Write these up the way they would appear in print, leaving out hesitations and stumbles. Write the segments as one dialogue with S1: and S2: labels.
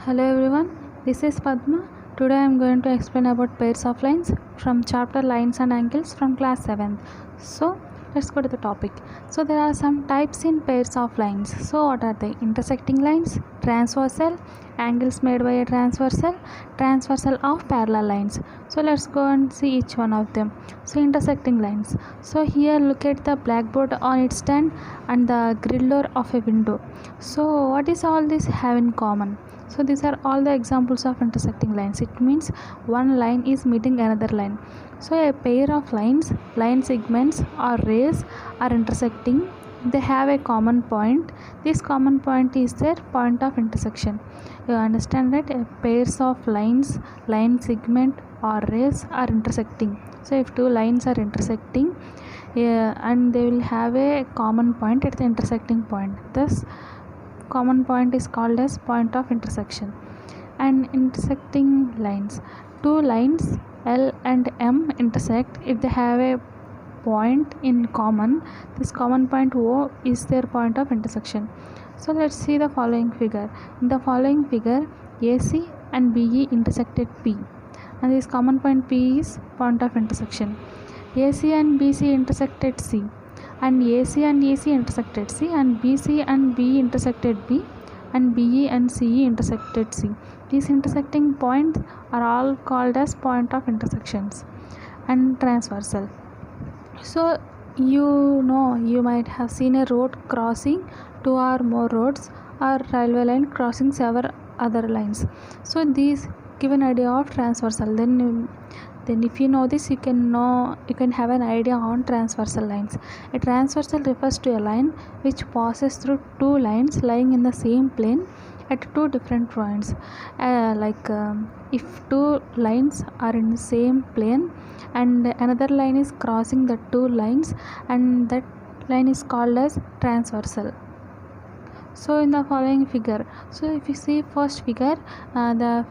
S1: Hello everyone, this is Padma. Today I am going to explain about pairs of lines from chapter Lines and Angles from class 7th. So let's go to the topic. So there are some types in pairs of lines. So what are they? Intersecting lines, transversal, angles made by a transversal, transversal of parallel lines. So let's go and see each one of them. So intersecting lines. So here look at the blackboard on its stand and the grill door of a window. So what is all this have in common? So these are all the examples of intersecting lines. It means one line is meeting another line. So a pair of lines, line segments or rays are intersecting. They have a common point. This common point is their point of intersection. You understand that pairs of lines, line segment or rays are intersecting. So if two lines are intersecting, and they will have a common point at the intersecting point. Thus common point is called as point of intersection. And intersecting lines, two lines L and M intersect. If they have a point in common, this common point O is their point of intersection. So let's see the following figure. In the following figure, AC and BE intersected P, and this common point P is point of intersection. AC and BC intersected C, and AC and EC intersected C, and BC and BE intersected B, and BE and CE intersected C. These intersecting points are all called as point of intersections. And transversal. So you might have seen a road crossing two or more roads, or railway line crossing several other lines. So these give an idea of transversal. Then if you know this, you can have an idea on transversal lines. A transversal refers to a line which passes through two lines lying in the same plane at two different points. If two lines are in the same plane and another line is crossing the two lines, and that line is called as transversal. So in the following figure, so if you see first figure, the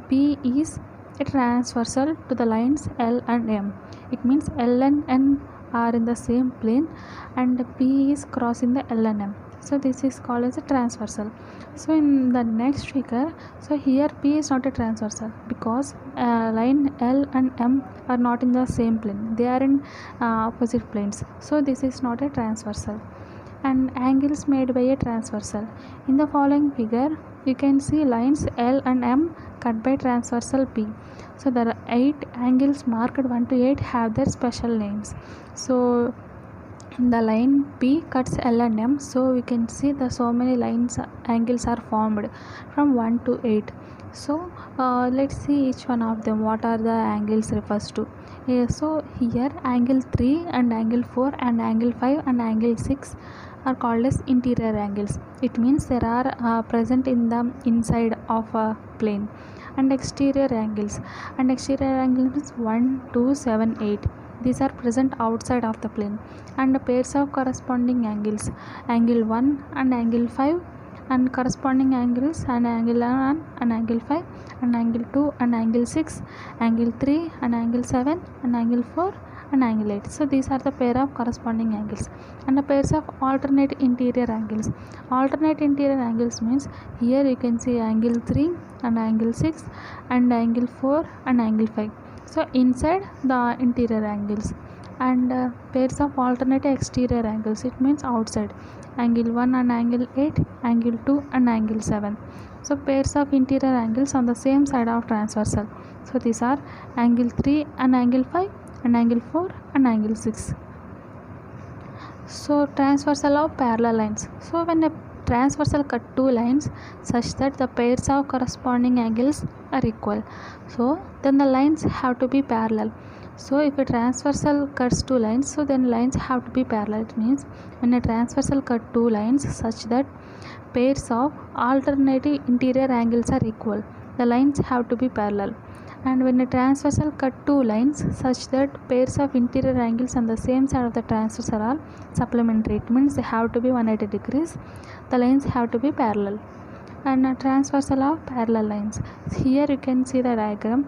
S1: P is a transversal to the lines L and M. It means L and N are in the same plane and P is crossing the L and M. So this is called as a transversal. So in the next figure, so here P is not a transversal because line L and M are not in the same plane. They are in opposite planes. So this is not a transversal. And angles made by a transversal. In the following figure, you can see lines L and M cut by transversal P. So there are 8 angles marked 1 to 8 have their special names. So the line P cuts L and M, so we can see the so many angles are formed from 1 to 8. So let's see each one of them, what are the angles refers to. So here angle 3 and angle 4 and angle 5 and angle 6 are called as interior angles. It means there are present in the inside of a plane. And exterior angles means 1, 2, 7, 8. These are present outside of the plane. And the pairs of corresponding angles, angle 1 and angle 5, and corresponding angles and angle 1 and angle 5 and angle 2 and angle 6, angle 3 and angle 7 and angle 4 and angle 8. So these are the pair of corresponding angles. And the pairs of alternate interior angles. Alternate interior angles means here you can see angle 3 and angle 6 and angle 4 and angle 5. So inside the interior angles. And pairs of alternate exterior angles, it means outside, angle 1 and angle 8, angle 2 and angle 7. So pairs of interior angles on the same side of transversal. So these are angle 3 and angle 5 and angle 4 and angle 6. So transversal of parallel lines. So when a transversal cut two lines such that the pairs of corresponding angles are equal, so then the lines have to be parallel. So if a transversal cuts two lines, so then lines have to be parallel. It means when a transversal cut two lines such that pairs of alternating interior angles are equal, the lines have to be parallel. And when a transversal cut two lines such that pairs of interior angles on the same side of the transversal are supplementary, it means they have to be 180 degrees, the lines have to be parallel. And a transversal of parallel lines. Here you can see the diagram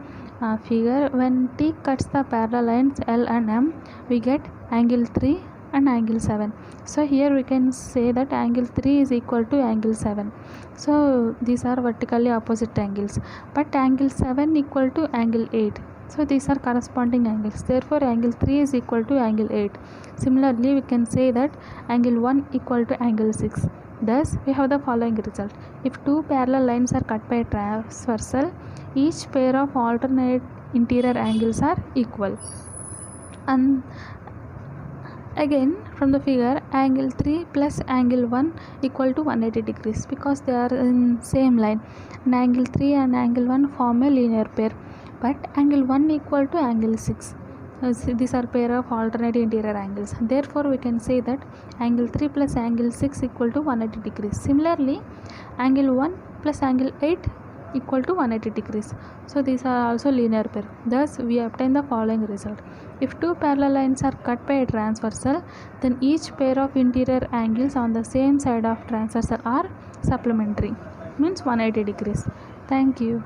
S1: figure. When T cuts the parallel lines L and M, we get angle 3 and angle 7. So here we can say that angle 3 is equal to angle 7. So these are vertically opposite angles, but angle 7 equal to angle 8. So these are corresponding angles. Therefore angle 3 is equal to angle 8. Similarly we can say that angle 1 equal to angle 6. Thus we have the following result. If two parallel lines are cut by a transversal, each pair of alternate interior angles are equal. And again from the figure, angle 3 plus angle 1 equal to 180 degrees because they are in same line, and angle 3 and angle 1 form a linear pair, but angle 1 equal to angle 6. These are pair of alternate interior angles. Therefore we can say that angle 3 plus angle 6 equal to 180 degrees. Similarly angle 1 plus angle 8 equal to 180 degrees. So these are also linear pair. Thus we obtain the following result. If two parallel lines are cut by a transversal, then each pair of interior angles on the same side of transversal are supplementary, means 180 degrees. Thank you.